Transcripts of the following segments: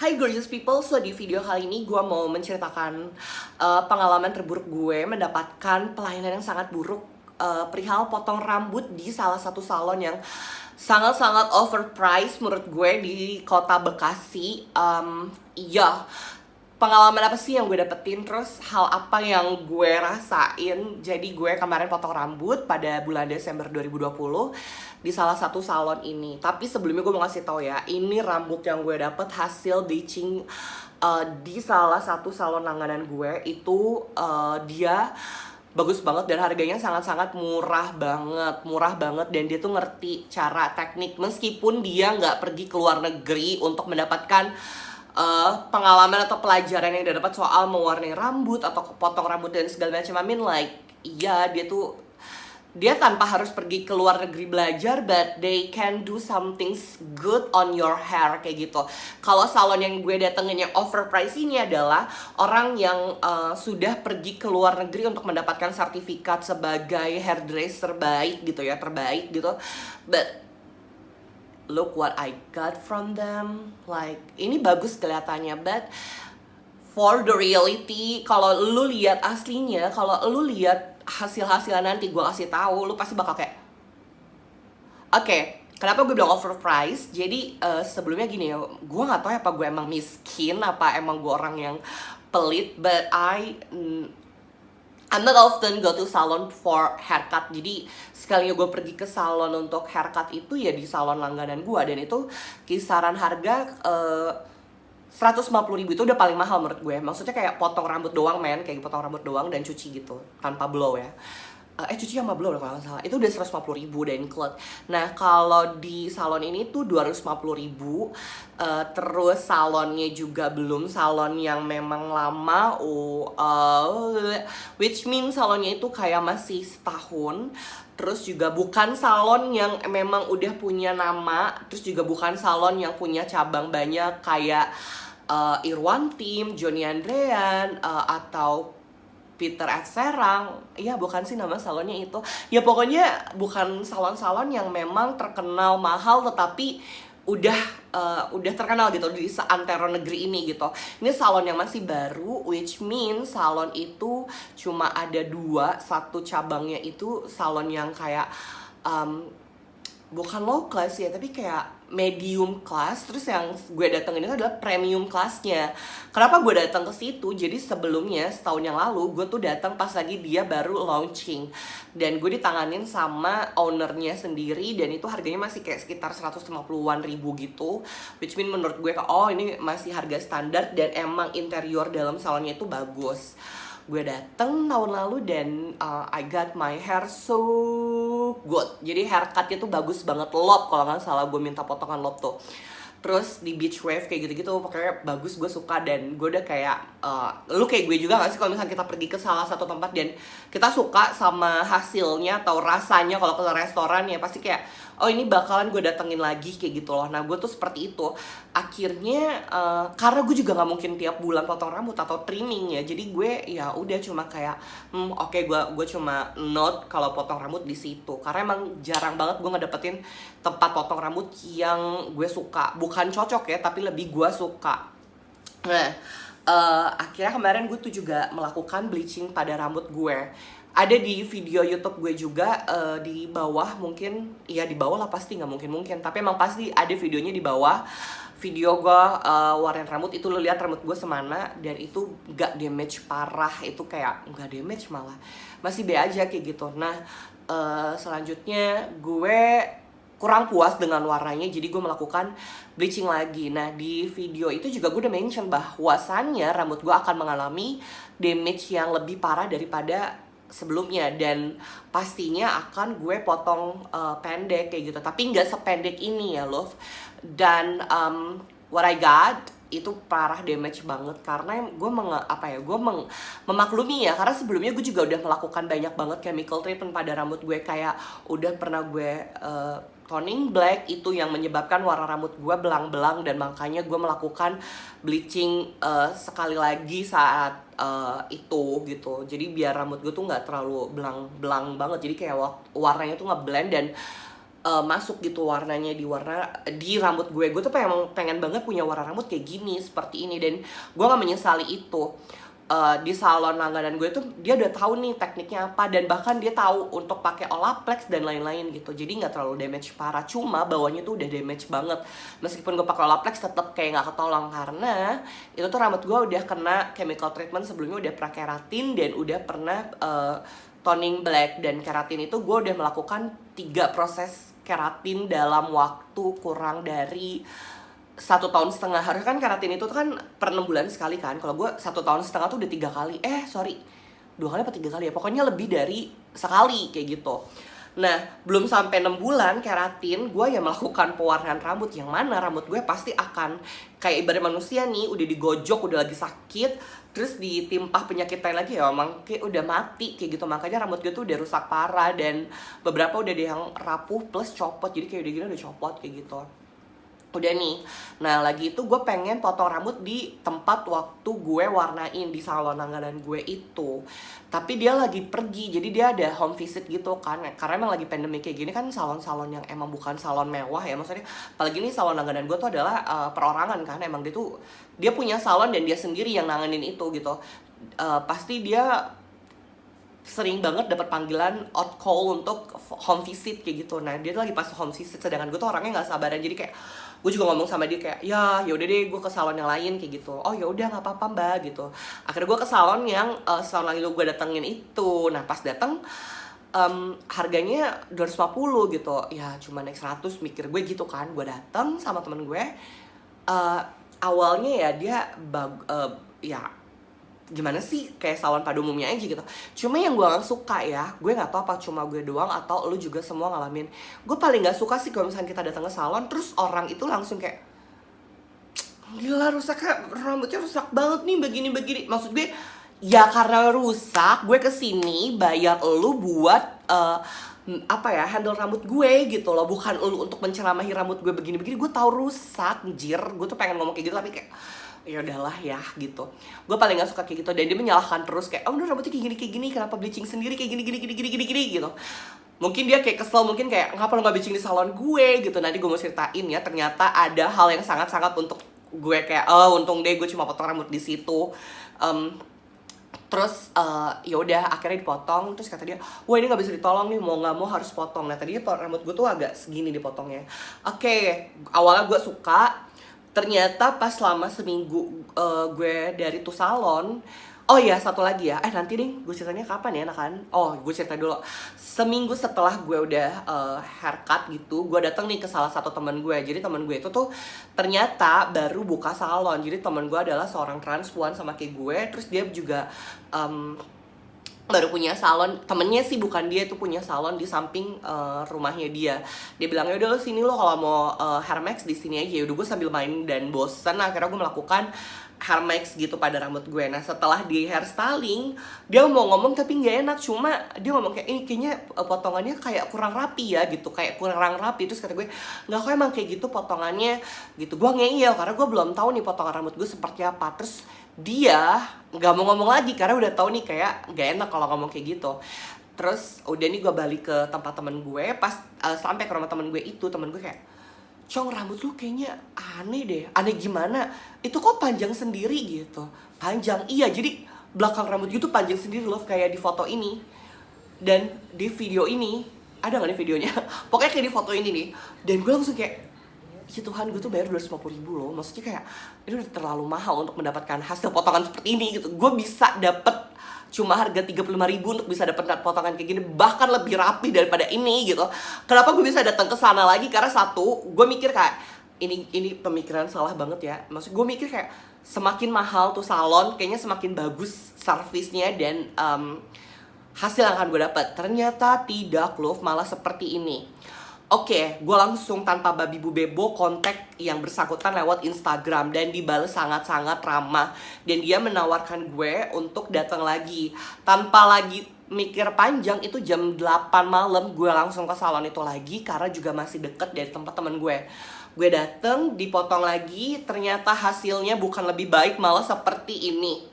Hai gorgeous people, so di video kali ini gue mau menceritakan pengalaman terburuk gue mendapatkan pelayanan yang sangat buruk perihal potong rambut di salah satu salon yang sangat-sangat overpriced menurut gue di kota Bekasi. Iya, pengalaman apa sih yang gue dapetin, terus hal apa yang gue rasain. Jadi gue kemarin potong rambut pada bulan Desember 2020 di salah satu salon ini. Tapi sebelumnya gue mau ngasih tau ya, ini rambut yang gue dapet hasil bleaching di salah satu salon langganan gue. Itu dia bagus banget dan harganya sangat-sangat murah banget, dan dia tuh ngerti cara teknik meskipun dia nggak pergi ke luar negeri untuk mendapatkan pengalaman atau pelajaran yang dia dapat soal mewarnai rambut atau potong rambut dan segala macam. I mean like, iya, dia tanpa harus pergi ke luar negeri belajar, but they can do something good on your hair kayak gitu. Kalau salon yang gue datengin yang overpriced ini adalah orang yang sudah pergi ke luar negeri untuk mendapatkan sertifikat sebagai hairdresser terbaik gitu. But look what I got from them. Like, ini bagus kelihatannya, but for the reality, kalau lu lihat aslinya, kalau lu lihat hasil-hasilnya nanti gue kasih tahu, lu pasti bakal kayak, oke, kenapa gue bilang overpriced? Jadi sebelumnya gini ya, gue nggak tahu apa gue emang miskin, apa emang gue orang yang pelit, but I'm not often go to salon for haircut. Jadi sekalinya gue pergi ke salon untuk haircut itu ya di salon langganan gue, dan itu kisaran harga 150.000 itu udah paling mahal menurut gue. Maksudnya kayak potong rambut doang, kayak potong rambut doang dan cuci gitu tanpa blow ya. Cuci sama blow kalau nggak salah, itu udah 150.000 dan include. Nah kalau di salon ini tuh 250.000. Terus salonnya juga belum salon yang memang lama, which means salonnya itu kayak masih setahun. Terus juga bukan salon yang memang udah punya nama, terus juga bukan salon yang punya cabang banyak kayak Irwan Tim, Johnny Andrean, atau Peter F. Serang. Iya, bukan sih nama salonnya itu. Ya pokoknya bukan salon-salon yang memang terkenal mahal, tetapi udah terkenal gitu di seantero negeri ini gitu. Ini salon yang masih baru, which means salon itu cuma ada dua. Satu cabangnya itu salon yang kayak bukan low class ya, tapi kayak medium class. Terus yang gue datengin itu adalah premium classnya. Kenapa gue datang ke situ? Jadi sebelumnya setahun yang lalu gue tuh datang pas lagi dia baru launching, dan gue ditanganin sama ownernya sendiri, dan itu harganya masih kayak sekitar 150-an ribu gitu, which mean menurut gue oh ini masih harga standar, dan emang interior dalam salonnya itu bagus. Gue dateng tahun lalu dan I got my hair so good. Jadi haircutnya tuh bagus banget, lob kalau nggak salah gue minta potongan lob tuh. Terus di beach wave kayak gitu-gitu pokoknya bagus, gue suka. Dan gue udah kayak lu kayak gue juga gak sih kalau misalnya kita pergi ke salah satu tempat dan kita suka sama hasilnya atau rasanya, kalau ke restoran ya pasti kayak oh ini bakalan gue datengin lagi kayak gitu loh. Nah gue tuh seperti itu akhirnya, karena gue juga nggak mungkin tiap bulan potong rambut atau trimming ya, jadi gue ya udah cuma kayak oke, gue cuma note kalau potong rambut di situ, karena emang jarang banget gue ngedapetin tempat potong rambut yang gue suka. Bukan cocok ya, tapi lebih gue suka. Nah akhirnya kemarin gue tuh juga melakukan bleaching pada rambut gue. Ada di video YouTube gue juga, di bawah mungkin, ya di bawah lah pasti, nggak mungkin, tapi emang pasti ada videonya di bawah. Video gue warnain rambut itu, lo lihat rambut gue semana, dan itu gak damage parah, itu kayak nggak damage, malah masih be aja kayak gitu. Nah selanjutnya gue kurang puas dengan warnanya, jadi gue melakukan bleaching lagi. Nah di video itu juga gue udah mention bahwasannya rambut gue akan mengalami damage yang lebih parah daripada sebelumnya, dan pastinya akan gue potong pendek kayak gitu, tapi nggak sependek ini ya love. Dan what I got itu parah damage banget, karena gue memaklumi ya, karena sebelumnya gue juga udah melakukan banyak banget chemical treatment pada rambut gue. Kayak udah pernah gue toning black, itu yang menyebabkan warna rambut gue belang-belang, dan makanya gue melakukan bleaching sekali lagi saat itu gitu. Jadi biar rambut gue tuh nggak terlalu belang-belang banget, jadi kayak warnanya tuh ngeblend. Dan masuk gitu warnanya di rambut gue tuh pengen banget punya warna rambut kayak gini seperti ini, dan gue gak menyesali itu. Di salon langganan gue tuh dia udah tahu nih tekniknya apa, dan bahkan dia tahu untuk pakai Olaplex dan lain-lain gitu, jadi nggak terlalu damage parah. Cuma bawahnya tuh udah damage banget, meskipun gue pakai Olaplex tetap kayak nggak ketolong, karena itu tuh rambut gue udah kena chemical treatment sebelumnya, udah pernah keratin dan udah pernah toning black. Dan keratin itu gue udah melakukan 3 proses keratin dalam waktu kurang dari 1,5 tahun. Harusnya kan keratin itu kan per 6 bulan sekali kan. Kalau gue 1,5 tahun tuh udah 3 kali. 2 kali apa 3 kali ya? Pokoknya lebih dari sekali kayak gitu. Nah, belum sampai 6 bulan keratin, gue ya melakukan pewarnaan rambut. Yang mana rambut gue pasti akan kayak ibarat manusia nih, udah digojok, udah lagi sakit, terus ditimpah penyakit lain lagi ya, emang kayak udah mati kayak gitu. Makanya rambut gue tuh udah rusak parah, dan beberapa udah ada yang rapuh plus copot. Jadi kayak udah gini udah copot kayak gitu. Udah nih, nah lagi itu gue pengen potong rambut di tempat waktu gue warnain di salon langganan gue itu. Tapi dia lagi pergi, jadi dia ada home visit gitu kan. Karena emang lagi pandemi kayak gini kan, salon-salon yang emang bukan salon mewah ya, maksudnya apalagi nih salon langganan gue tuh adalah perorangan kan. Emang dia punya salon dan dia sendiri yang nanganin itu gitu. Pasti dia sering banget dapat panggilan out call untuk home visit kayak gitu. Nah dia tuh lagi pas home visit, sedangkan gue tuh orangnya nggak sabaran, jadi kayak gue juga ngomong sama dia kayak ya udah deh gue ke salon yang lain kayak gitu. Oh ya udah nggak apa-apa mbak gitu. Akhirnya gue ke salon yang salon lagi gue datengin itu. Nah pas dateng harganya 250 gitu, ya cuma naik 100, mikir gue gitu kan. Gue dateng sama temen gue, awalnya ya dia ya gimana sih, kayak salon pada umumnya aja gitu. Cuma yang gue gak suka ya, gue gak tahu apa cuma gue doang atau lu juga semua ngalamin, gue paling gak suka sih kalau misalnya kita datang ke salon terus orang itu langsung kayak gila rusaknya, rambutnya rusak banget nih begini-begini. Maksud gue ya karena rusak gue kesini bayar lu buat handle rambut gue gitu loh, bukan lu untuk menceramahi rambut gue begini-begini. Gue tahu rusak, jir. Gue tuh pengen ngomong kayak gitu tapi kayak ya udahlah ya gitu. Gue paling gak suka kayak gitu, dan dia menyalahkan terus kayak udah rambutnya kayak gini, kenapa bleaching sendiri kayak gini gitu. Mungkin dia kayak kesel, mungkin kayak ngapa lo gak bleaching di salon gue gitu. Nanti gue mau ceritain ya, ternyata ada hal yang sangat-sangat untuk gue kayak untung deh gue cuma potong rambut di situ. Terus ya udah akhirnya dipotong. Terus kata dia, wah ini nggak bisa ditolong nih, mau nggak mau harus potong. Nah tadinya rambut gue tuh agak segini dipotongnya. Oke, awalnya gue suka. Ternyata pas selama seminggu gue dari tuh salon. Oh iya, satu lagi ya. Nanti deh, gue ceritanya kapan ya, kan? Oh, gue cerita dulu. Seminggu setelah gue udah haircut gitu, gue datang nih ke salah satu teman gue. Jadi teman gue itu tuh ternyata baru buka salon. Jadi teman gue adalah seorang transpuan sama kayak gue. Terus dia juga baru punya salon. Temennya sih bukan dia, tuh punya salon di samping rumahnya dia. Dia bilang ya udah lo sini lo kalau mau hair max di sini aja. Udah gue sambil main dan bosen, akhirnya gue melakukan hair max gitu pada rambut gue. Nah setelah di hairstyling, dia mau ngomong tapi nggak enak. Cuma dia ngomong kayak ini kayaknya potongannya kayak kurang rapi ya gitu, kayak kurang rapi. Terus kata gue nggak, kok emang kayak gitu potongannya gitu. Gue ngeyel karena gue belum tahu nih potongan rambut gue seperti apa. Terus dia nggak mau ngomong lagi karena udah tahu nih kayak nggak enak kalau ngomong kayak gitu. Terus udah nih gue balik ke tempat temen gue. Pas sampai ke rumah temen gue itu, temen gue kayak, Cong rambut lu kayaknya aneh deh. Aneh gimana? Itu kok panjang sendiri gitu. Panjang, iya, jadi belakang rambut gitu panjang sendiri loh, kayak di foto ini. Dan di video ini, ada gak nih videonya? Pokoknya kayak di foto ini nih. Dan gue langsung kayak, ya Tuhan, gue tuh bayar 250.000 loh. Maksudnya kayak itu udah terlalu mahal untuk mendapatkan hasil potongan seperti ini gitu. Gue bisa dapet cuma harga 35.000 untuk bisa dapet potongan kayak gini, bahkan lebih rapi daripada ini gitu. Kenapa gue bisa datang ke sana lagi? Karena satu, gue mikir kayak ini pemikiran salah banget ya. Maksud gue mikir kayak semakin mahal tuh salon, kayaknya semakin bagus servisnya dan hasil yang akan gue dapat. Ternyata tidak loh, malah seperti ini. Oke, gue langsung tanpa babi bu bebo kontak yang bersangkutan lewat Instagram dan dibalas sangat-sangat ramah. Dan dia menawarkan gue untuk datang lagi. Tanpa lagi mikir panjang, itu jam 8 malam gue langsung ke salon itu lagi karena juga masih deket dari tempat temen gue. Gue dateng, dipotong lagi, ternyata hasilnya bukan lebih baik, malah seperti ini.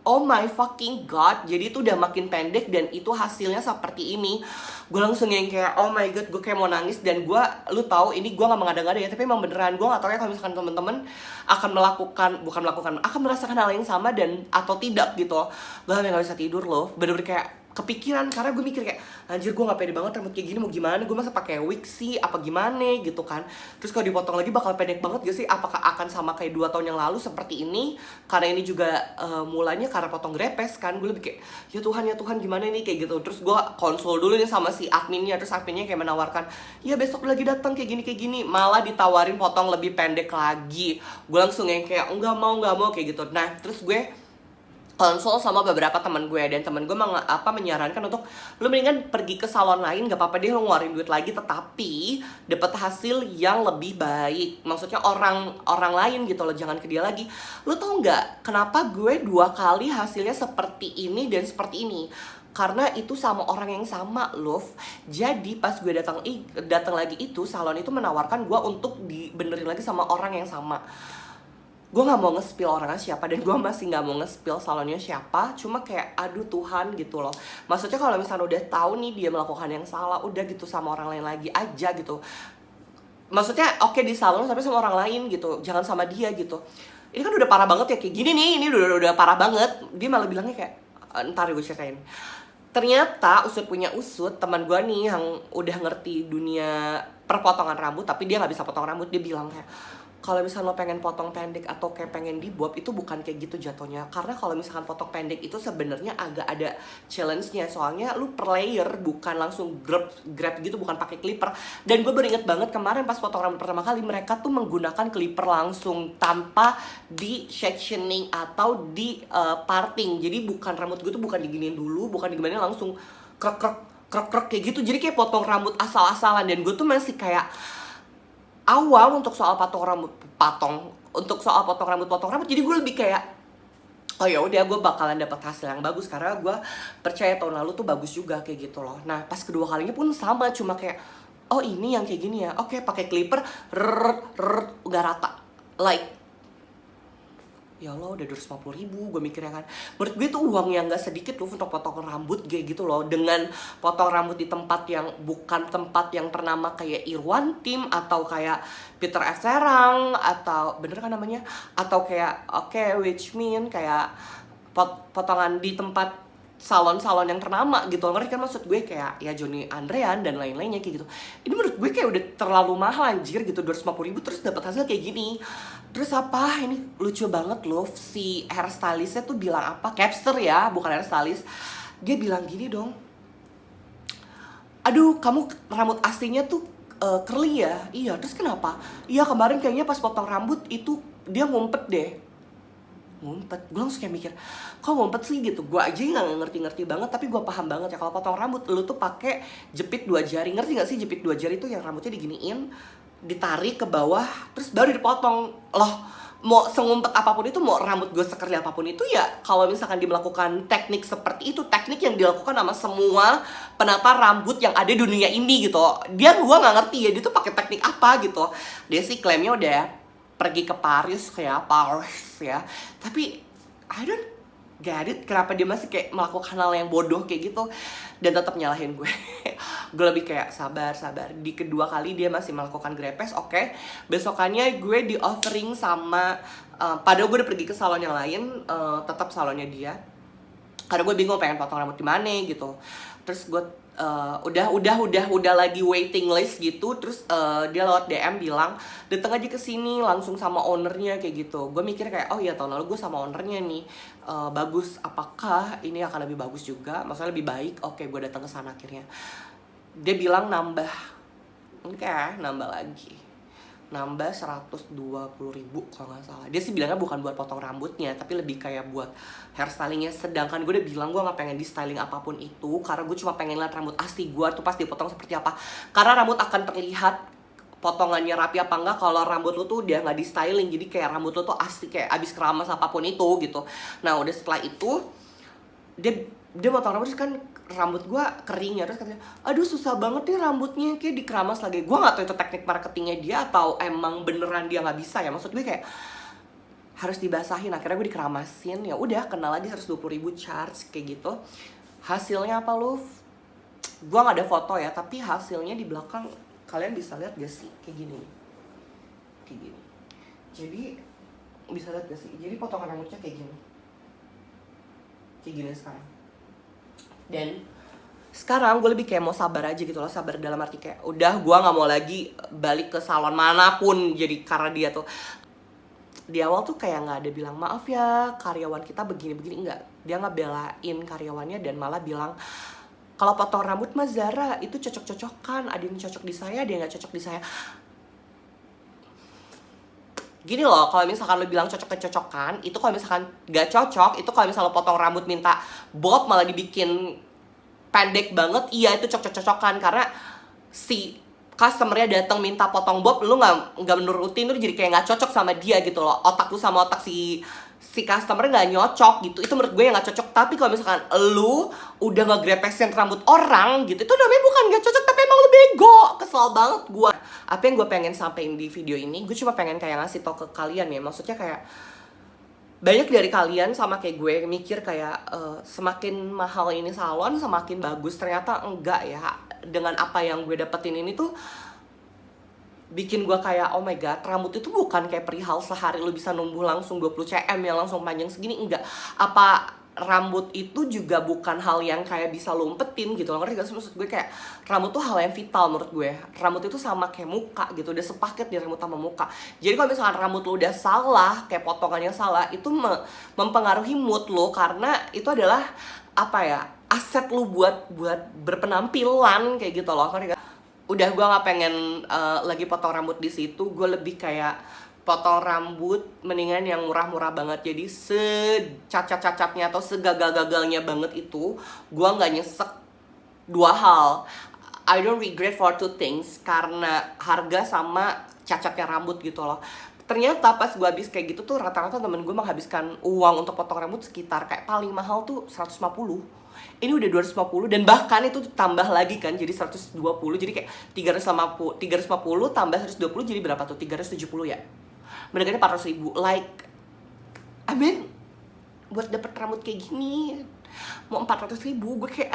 oh my fucking god, jadi itu udah makin pendek dan itu hasilnya seperti ini. Gue langsung yang kayak oh my god, gue kayak mau nangis. Dan gue, lu tahu ini gue gak mengada-ngada ya, tapi emang beneran gue gak tahu ya kalau misalkan temen-temen akan akan merasakan hal yang sama dan atau tidak gitu. Gue sampe gak bisa tidur loh, bener-bener kayak kepikiran, karena gue mikir kayak anjir gue gak pede banget rambut kayak gini, mau gimana, gue masa pakai wig sih apa gimana gitu kan. Terus kalau dipotong lagi bakal pendek banget gak sih, apakah akan sama kayak 2 tahun yang lalu seperti ini. Karena ini juga mulanya karena potong grepes kan, gue lebih kayak ya Tuhan gimana nih kayak gitu. Terus gue konsul dulu nih sama si adminnya, terus adminnya kayak menawarkan ya besok lagi datang kayak gini, malah ditawarin potong lebih pendek lagi. Gue langsung yang kayak nggak mau kayak gitu. Nah terus gue konsul sama beberapa teman gue, dan teman gue menyarankan untuk lu mendingan pergi ke salon lain, gak apa-apa deh lu ngeluarin duit lagi, tetapi dapat hasil yang lebih baik. Maksudnya orang lain gitu loh, jangan ke dia lagi. Lu tau nggak kenapa gue 2 kali hasilnya seperti ini dan seperti ini? Karena itu sama orang yang sama, love. Jadi pas gue datang lagi itu, salon itu menawarkan gue untuk dibenerin lagi sama orang yang sama. Gue gak mau nge-spill orangnya siapa, dan gue masih gak mau nge-spill salonnya siapa. Cuma kayak aduh Tuhan gitu loh. Maksudnya kalau misalnya udah tahu nih dia melakukan yang salah, udah gitu sama orang lain lagi aja gitu. Maksudnya oke di salon tapi sama orang lain gitu, jangan sama dia gitu. Ini kan udah parah banget ya kayak gini nih, ini udah parah banget. Dia malah bilangnya kayak ntar gue ceritain. Ternyata usut punya usut, teman gue nih yang udah ngerti dunia perpotongan rambut tapi dia gak bisa potong rambut, dia bilang kayak kalau misalnya lo pengen potong pendek atau kayak pengen dibob, itu bukan kayak gitu jatuhnya. Karena kalau misalkan potong pendek itu sebenarnya agak ada challenge-nya. Soalnya lu per layer, bukan langsung grab gitu, bukan pakai clipper. Dan gue beringat banget kemarin pas potong rambut pertama kali, mereka tuh menggunakan clipper langsung tanpa di sectioning atau di parting. Jadi bukan rambut gue tuh bukan diginiin dulu, bukan digimana langsung krek kayak gitu. Jadi kayak potong rambut asal-asalan, dan gue tuh masih kayak awam untuk soal potong rambut. Jadi gue lebih kayak oh ya udah, gue bakalan dapat hasil yang bagus karena gue percaya tahun lalu tuh bagus juga kayak gitu loh. Nah pas kedua kalinya pun sama, cuma kayak oh ini yang kayak gini ya, oke pakai clipper udah rata. Like ya Allah udah 250.000, gue mikirnya kan. Menurut gue itu uang yang gak sedikit loh untuk potong rambut kayak gitu loh. Dengan potong rambut di tempat yang bukan tempat yang ternama kayak Irwan Tim atau kayak Peter F. Serang, atau bener kan namanya, atau kayak which mean kayak potongan di tempat salon-salon yang ternama gitu. Ngerti kan maksud gue, kayak ya Johnny Andrean dan lain-lainnya kayak gitu. Ini menurut gue kayak udah terlalu mahal anjir gitu, 250.000 terus dapat hasil kayak gini. Terus apa, ini lucu banget loh, si hairstylistnya tuh bilang apa, Capster ya, bukan hairstylist. Dia bilang gini dong, aduh kamu rambut aslinya tuh curly ya. Iya, terus kenapa? Iya kemarin kayaknya pas potong rambut itu dia ngumpet deh. Ngumpet, gue langsung kayak mikir kok ngumpet sih gitu. Gue aja nggak ngerti banget, tapi gue paham banget ya kalau potong rambut lu tuh pakai jepit 2 jari. Ngerti gak sih jepit 2 jari itu yang rambutnya diginiin, ditarik ke bawah terus baru dipotong loh. Mau sengumpet apapun itu, mau rambut gue sekerli apapun itu ya, kalau misalkan dia melakukan teknik seperti itu, teknik yang dilakukan sama semua penata rambut yang ada di dunia ini gitu. Dia gue nggak ngerti ya dia tuh pakai teknik apa gitu. Dia sih klaimnya udah pergi ke Paris ya, tapi I don't get it, kenapa dia masih kayak melakukan hal yang bodoh kayak gitu dan tetap nyalahin gue. Gue lebih kayak sabar. Di kedua kali dia masih melakukan grepes, oke. Besokannya gue di offering sama padahal gue udah pergi ke salon yang lain, tetap salonnya dia, karena gue bingung pengen potong rambut di mana gitu. Terus gue udah lagi waiting list gitu. Terus dia lewat DM bilang datang aja ke sini langsung sama ownernya kayak gitu. Gue mikir kayak oh iya tahun lalu gue sama ownernya nih, bagus, apakah ini akan lebih bagus juga, maksudnya lebih baik. Oke, gue datang ke sana akhirnya. Dia bilang nambah lagi, nambah 120.000 kalau nggak salah. Dia sih bilangnya bukan buat potong rambutnya, tapi lebih kayak buat hairstylingnya. Sedangkan gue udah bilang gue nggak pengen di styling apapun itu, karena gue cuma pengen lihat rambut asli gue tuh pas dipotong seperti apa. Karena rambut akan terlihat potongannya rapi apa enggak kalau rambut lu tuh dia nggak di styling. Jadi kayak rambut lu tuh asli kayak abis keramas apapun itu gitu. Nah udah setelah itu dia potong rambut, kan rambut gue kering ya, terus katanya aduh susah banget nih rambutnya, kayak dikeramas lagi. Gue nggak tahu itu teknik marketingnya dia atau emang beneran dia nggak bisa ya. Maksud gue kayak harus dibasahin. Akhirnya gue dikeramasin, ya udah kena lagi 120.000 charge kayak gitu. Hasilnya apa lu? Gue nggak ada foto ya, tapi hasilnya di belakang kalian bisa lihat gak sih, kayak gini nih. Kayak gini. Jadi bisa lihat gak sih, jadi potongan rambutnya kayak gini, kayak gini sekarang. Dan sekarang gue lebih kayak mau sabar aja gitu loh. Sabar dalam arti kayak udah gue gak mau lagi balik ke salon manapun. Jadi karena dia tuh di awal tuh kayak gak ada bilang maaf ya karyawan kita begini-begini, enggak. Dia ngebelain karyawannya dan malah bilang kalau potong rambut mah Zara itu cocok-cocokan, ada yang cocok di saya, ada yang gak cocok di saya. Gini loh, kalau misalkan lo bilang cocok-cocokan, itu kalau misalkan gak cocok, itu kalau misalkan lo potong rambut minta bob malah dibikin pendek banget, iya itu cocok-cocokan. Karena si customernya datang minta potong bob, lu nggak menurutin, lu jadi kayak nggak cocok sama dia gitu loh. Otak lu sama otak si customer nggak nyocok gitu. Itu menurut gue yang nggak cocok. Tapi kalau misalkan lu udah ngegrepesin rambut orang gitu, itu namanya bukan nggak cocok, tapi emang lu bego. Kesel banget gue. Apa yang gue pengen sampein di video ini, gue cuma pengen kayak ngasih tau ke kalian ya. Maksudnya kayak banyak dari kalian sama kayak gue mikir kayak semakin mahal ini salon semakin bagus. Ternyata enggak ya. Dengan apa yang gue dapetin ini tuh bikin gue kayak oh my god, rambut itu bukan kayak perihal sehari lu bisa numbuh langsung 20 cm yang langsung panjang segini, enggak. Apa rambut itu juga bukan hal yang kayak bisa lu umpetin gitu loh, ngerti gak sih? Maksud gue kayak rambut tuh hal yang vital menurut gue. Rambut itu sama kayak muka gitu, udah sepaket di rambut sama muka. Jadi kalau misalkan rambut lu udah salah, kayak potongannya salah, itu mempengaruhi mood lu. Karena itu adalah apa ya, aset lu buat berpenampilan kayak gitu loh, ngerti gak? Udah gue nggak pengen lagi potong rambut di situ. Gue lebih kayak potong rambut mendingan yang murah-murah banget. Jadi secacat-cacatnya atau segagal-gagalnya banget itu gue nggak nyesek. Dua hal, I don't regret for two things, karena harga sama cacatnya rambut gitu loh. Ternyata pas gue habis kayak gitu tuh rata-rata temen gue menghabiskan uang untuk potong rambut sekitar kayak paling mahal tuh 150. Ini udah 250 dan bahkan itu tambah lagi kan jadi 120. Jadi kayak 350 tambah 120 jadi berapa tuh? 370 ya. Mendekatnya 400.000. Like I mean buat dapet rambut kayak gini mau 400.000 gue kayak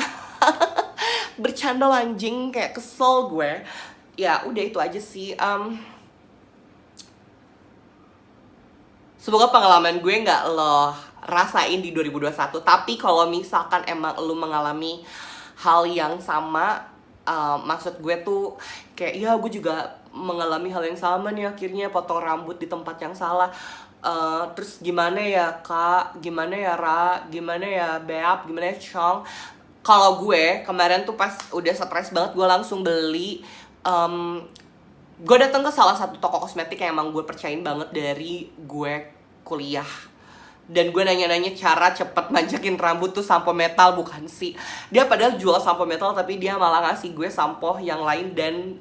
bercanda anjing, kayak kesel gue. Ya udah itu aja sih. Semoga pengalaman gue nggak lo rasain di 2021. Tapi kalau misalkan emang lo mengalami hal yang sama, maksud gue tuh kayak ya gue juga mengalami hal yang sama nih akhirnya potong rambut di tempat yang salah. Terus gimana ya kak, gimana ya Ra, gimana ya Beap, gimana ya Chong. Kalau gue kemarin tuh pas udah stres banget, gue langsung beli gue datang ke salah satu toko kosmetik yang emang gue percayain banget dari gue kuliah. Dan gue nanya-nanya cara cepet manjakin rambut tuh sampo metal, bukan sih. Dia padahal jual sampo metal tapi dia malah ngasih gue sampo yang lain dan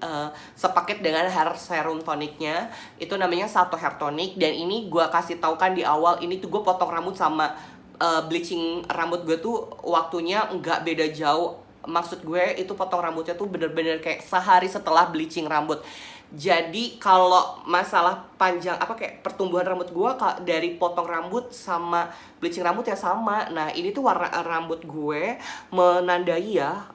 sepaket dengan hair serum toniknya. Itu namanya Sato Hair Tonic. Dan ini gue kasih tau kan di awal, ini tuh gue potong rambut sama bleaching rambut gue tuh waktunya nggak beda jauh. Maksud gue itu potong rambutnya tuh bener-bener kayak sehari setelah bleaching rambut. Jadi kalau masalah panjang apa kayak pertumbuhan rambut gue dari potong rambut sama bleaching rambut ya sama. Nah ini tuh warna rambut gue menandai ya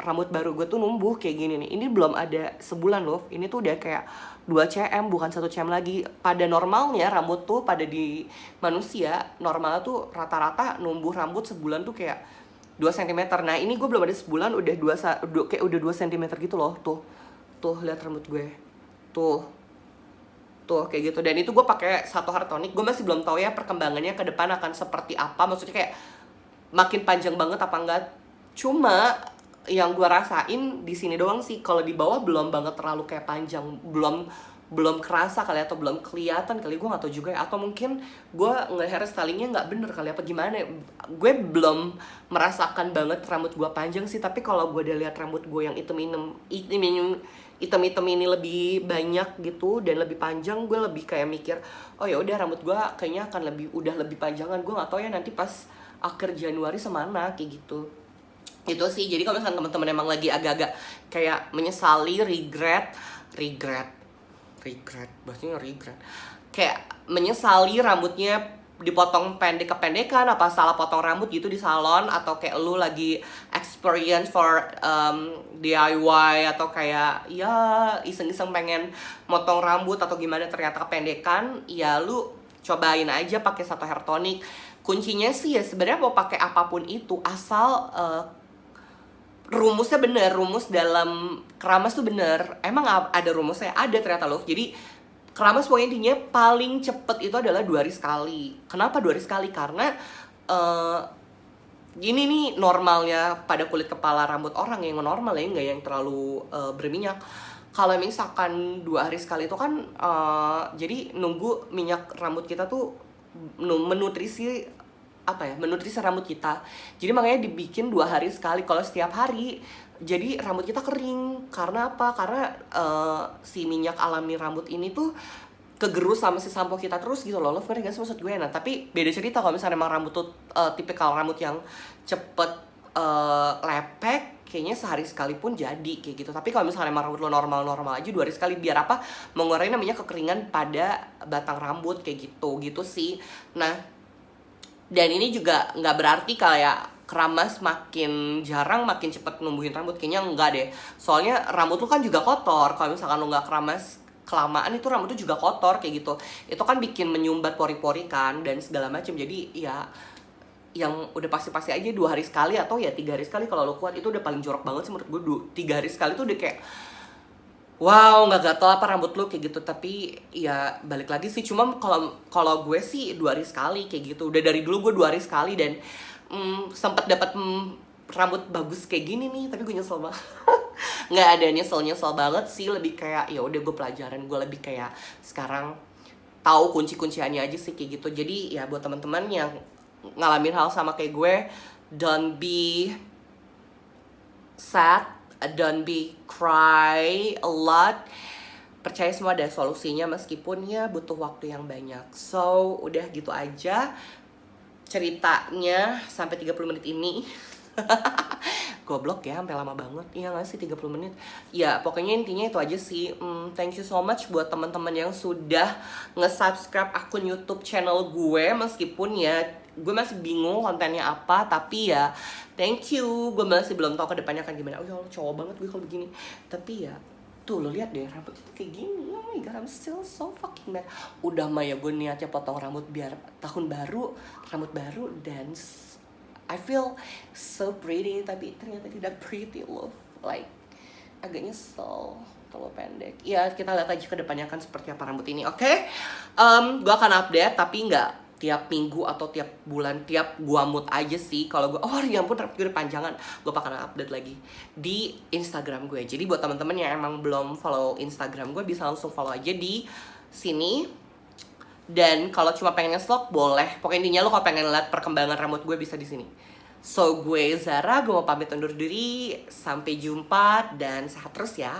rambut baru gue tuh numbuh kayak gini nih. Ini belum ada sebulan loh. Ini tuh udah kayak 2 cm bukan 1 cm lagi. Pada normalnya rambut tuh pada di manusia normalnya tuh rata-rata numbuh rambut sebulan tuh kayak 2 cm. Nah ini gue belum ada sebulan udah kayak udah 2 cm gitu loh. Tuh lihat rambut gue. Tuh kayak gitu. Dan itu gue pakai Sato Hair Tonic. Gue masih belum tahu ya perkembangannya ke depan akan seperti apa. Maksudnya kayak makin panjang banget apa enggak. Cuma yang gue rasain di sini doang sih. Kalau di bawah belum banget terlalu kayak panjang. Belum kerasa kali atau belum kelihatan kali, gue nggak tahu juga ya. Atau mungkin gue nge-hairstylingnya nggak bener kali apa gimana. Gue belum merasakan banget rambut gue panjang sih. Tapi kalau gue udah lihat rambut gue yang hitam ini lebih banyak gitu dan lebih panjang, gue lebih kayak mikir oh ya udah rambut gue kayaknya akan udah lebih panjangan. Gue nggak tahu ya nanti pas akhir Januari semana kayak gitu. Itu sih. Jadi kalau misalnya teman-teman emang lagi agak-agak kayak menyesali, regret bahasanya regret, kayak menyesali rambutnya dipotong pendek kependekan, apa salah potong rambut gitu di salon, atau kayak lu lagi experience for DIY, atau kayak ya iseng-iseng pengen motong rambut atau gimana ternyata kependekan, ya lu cobain aja pakai satu hair tonic. Kuncinya sih ya sebenarnya mau pakai apapun itu asal rumusnya bener, rumus dalam keramas tuh bener. Emang ada rumusnya? Ada ternyata loh. Jadi keramas pokoknya intinya paling cepet itu adalah 2 hari sekali. Kenapa 2 hari sekali? Karena gini nih normalnya pada kulit kepala rambut orang yang normal ya, nggak yang terlalu berminyak. Kalau misalkan 2 hari sekali itu kan jadi nunggu minyak rambut kita tuh menutrisi apa ya, menutrisi rambut kita. Jadi makanya dibikin 2 hari sekali. Kalau setiap hari jadi rambut kita kering. Karena apa? Karena si minyak alami rambut ini tuh kegerus sama si sampo kita terus gitu loh. Lo ngerti gak sih maksud gue? Nah tapi beda cerita kalau misalnya emang rambut tuh tipikal rambut yang cepet lepek, kayaknya sehari sekali pun jadi kayak gitu. Tapi kalau misalnya emang rambut lo normal-normal aja 2 hari sekali, biar apa? Mengurangi namanya kekeringan pada batang rambut kayak gitu sih. Nah, dan ini juga nggak berarti kayak keramas makin jarang makin cepet numbuhin rambut. Kayaknya enggak deh. Soalnya rambut lu kan juga kotor. Kalau misalkan lu nggak keramas kelamaan itu rambut tuh juga kotor kayak gitu. Itu kan bikin menyumbat pori-pori kan dan segala macam. Jadi ya yang udah pasti-pasti aja 2 hari sekali atau ya 3 hari sekali kalau lo kuat. Itu udah paling jorok banget sih menurut gue. 3 hari sekali tuh udah kayak wow, nggak gatel apa rambut lu kayak gitu. Tapi ya balik lagi sih, cuma kalau gue sih 2 hari sekali kayak gitu. Udah dari dulu gue 2 hari sekali dan sempet dapat rambut bagus kayak gini nih. Tapi gue nyesel banget. Nggak ada nyesel banget sih, lebih kayak ya udah gue pelajaran. Gue lebih kayak sekarang tahu kunci-kunciannya aja sih kayak gitu. Jadi ya buat teman-teman yang ngalamin hal sama kayak gue, don't be sad, don't be cry a lot. Percaya semua ada solusinya meskipun ya butuh waktu yang banyak. So, udah gitu aja ceritanya sampai 30 menit ini. Goblok ya, sampai lama banget. Iya gak sih 30 menit? Ya, pokoknya intinya itu aja sih. Thank you so much buat teman-teman yang sudah nge-subscribe akun YouTube channel gue. Meskipun ya gue masih bingung kontennya apa, tapi ya thank you. Gue masih belum tahu ke depannya akan gimana. Oh ya Allah, cowok banget gue kalau begini. Tapi ya tuh lo lihat deh rambut itu kayak gini. Oh my god, I'm still so fucking mad. Udah mah ya gue niatnya potong rambut biar tahun baru, rambut baru, dan I feel so pretty, tapi ternyata tidak pretty loh. Like agak nyesel terlalu pendek. Ya kita lihat aja ke depannya kan seperti apa rambut ini. Oke? Gue akan update tapi nggak tiap minggu atau tiap bulan, tiap gua mood aja sih. Kalau gue, oh ya ampun rambut gue udah panjangan, gue bakal update lagi di Instagram gue. Jadi buat teman-teman yang emang belum follow Instagram gue, bisa langsung follow aja di sini. Dan kalau cuma pengen nge-vlog boleh. Pokoknya intinya lo kalau pengen lihat perkembangan rambut gue bisa di sini. So gue Zara, gue mau pamit undur diri. Sampai jumpa dan sehat terus ya.